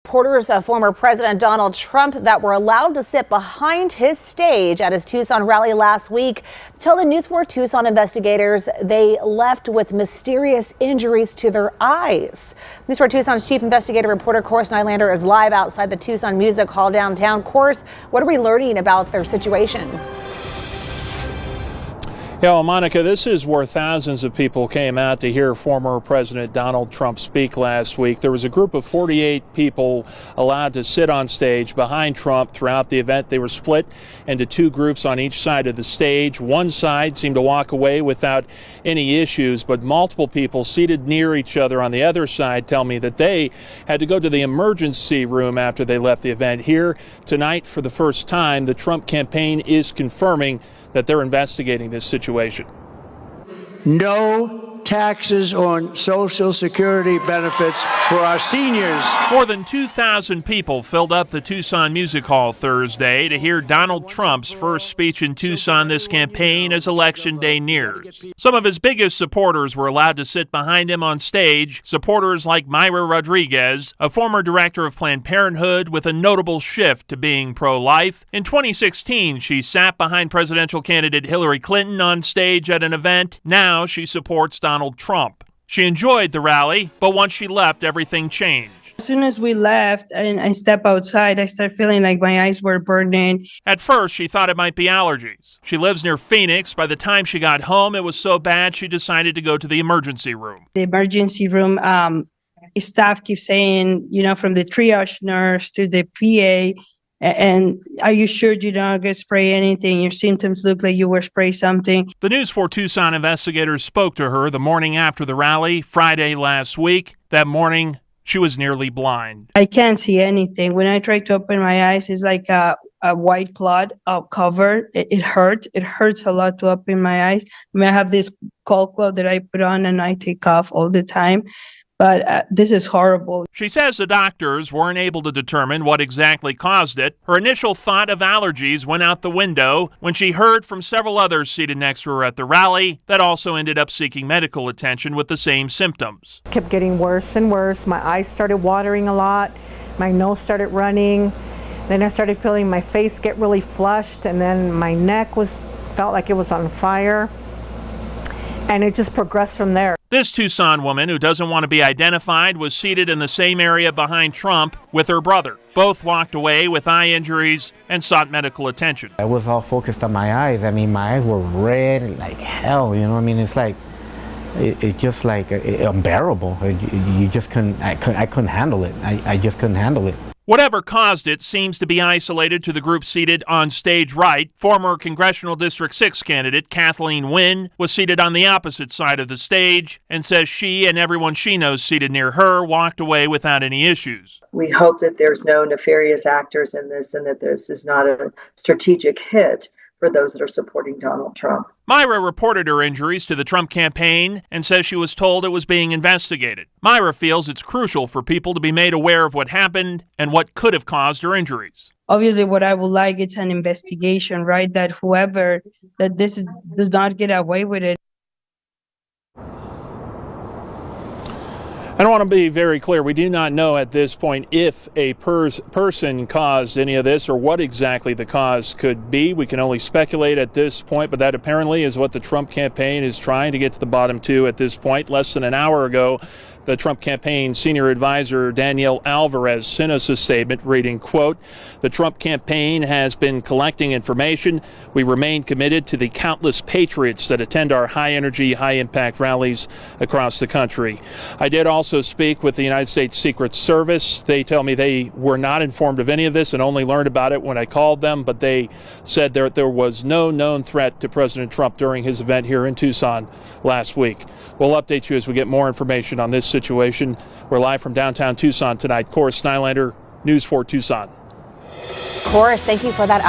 Supporters of former President Donald Trump that were allowed to sit behind his stage at his Tucson rally last week tell the News 4 Tucson investigators they left with mysterious injuries to their eyes. News 4 Tucson's chief investigative reporter Course Nylander is live outside the Tucson Music Hall downtown. Course, what are we learning about their situation? Yeah, well, Monica, this is where thousands of people came out to hear former President Donald Trump speak last week. There was a group of 48 people allowed to sit on stage behind Trump throughout the event. They were split into two groups on each side of the stage. One side seemed to walk away without any issues, but multiple people seated near each other on the other side tell me that they had to go to the emergency room after they left the event. Here tonight, for the first time, the Trump campaign is confirming that they're investigating this situation. No taxes on Social Security benefits for our seniors. More than 2,000 people filled up the Tucson Music Hall Thursday to hear Donald Trump's first speech in Tucson this campaign as Election Day nears. Some of his biggest supporters were allowed to sit behind him on stage. Supporters like Myra Rodriguez, a former director of Planned Parenthood with a notable shift to being pro-life. In 2016, she sat behind presidential candidate Hillary Clinton on stage at an event. Now she supports Donald Trump. She enjoyed the rally, but once she left, everything changed. As soon as we left and I stepped outside, I started feeling like my eyes were burning. At first, she thought it might be allergies. She lives near Phoenix. By the time she got home, it was so bad she decided to go to the emergency room. The emergency room staff keeps saying, from the triage nurse to the PA, and are you sure you don't get spray anything? Your symptoms look like you were sprayed something. The News 4 Tucson investigators spoke to her the morning after the rally, Friday last week. That morning, she was nearly blind. I can't see anything. When I try to open my eyes, it's like a white cloud cover. It hurts. It hurts a lot to open my eyes. I have this cold cloth that I put on and I take off all the time. But this is horrible. She says the doctors weren't able to determine what exactly caused it. Her initial thought of allergies went out the window when she heard from several others seated next to her at the rally that also ended up seeking medical attention with the same symptoms. It kept getting worse and worse. My eyes started watering a lot. My nose started running. Then I started feeling my face get really flushed, and then my neck felt like it was on fire. And it just progressed from there. This Tucson woman, who doesn't want to be identified, was seated in the same area behind Trump with her brother. Both walked away with eye injuries and sought medical attention. I was all focused on my eyes. I mean, my eyes were red like hell, I mean, it's like, it just like unbearable. You just couldn't, I couldn't handle it. I just couldn't handle it. Whatever caused it seems to be isolated to the group seated on stage right. Former Congressional District 6 candidate Kathleen Wynne was seated on the opposite side of the stage and says she and everyone she knows seated near her walked away without any issues. We hope that there's no nefarious actors in this and that this is not a strategic hit for those that are supporting Donald Trump. Myra reported her injuries to the Trump campaign and says she was told it was being investigated. Myra feels it's crucial for people to be made aware of what happened and what could have caused her injuries. Obviously, what I would like is an investigation, right? That this does not get away with it. I want to be very clear. We do not know at this point if a person caused any of this or what exactly the cause could be. We can only speculate at this point, but that apparently is what the Trump campaign is trying to get to the bottom to at this point. Less than an hour ago, the Trump campaign senior advisor Danielle Alvarez sent us a statement reading, quote, "The Trump campaign has been collecting information. We remain committed to the countless patriots that attend our high-energy, high-impact rallies across the country." I did also speak with the United States Secret Service. They tell me they were not informed of any of this and only learned about it when I called them, but they said there was no known threat to President Trump during his event here in Tucson last week. We'll update you as we get more information on this situation. We're live from downtown Tucson tonight. Course Nylander, News 4 Tucson. Course, thank you for that update.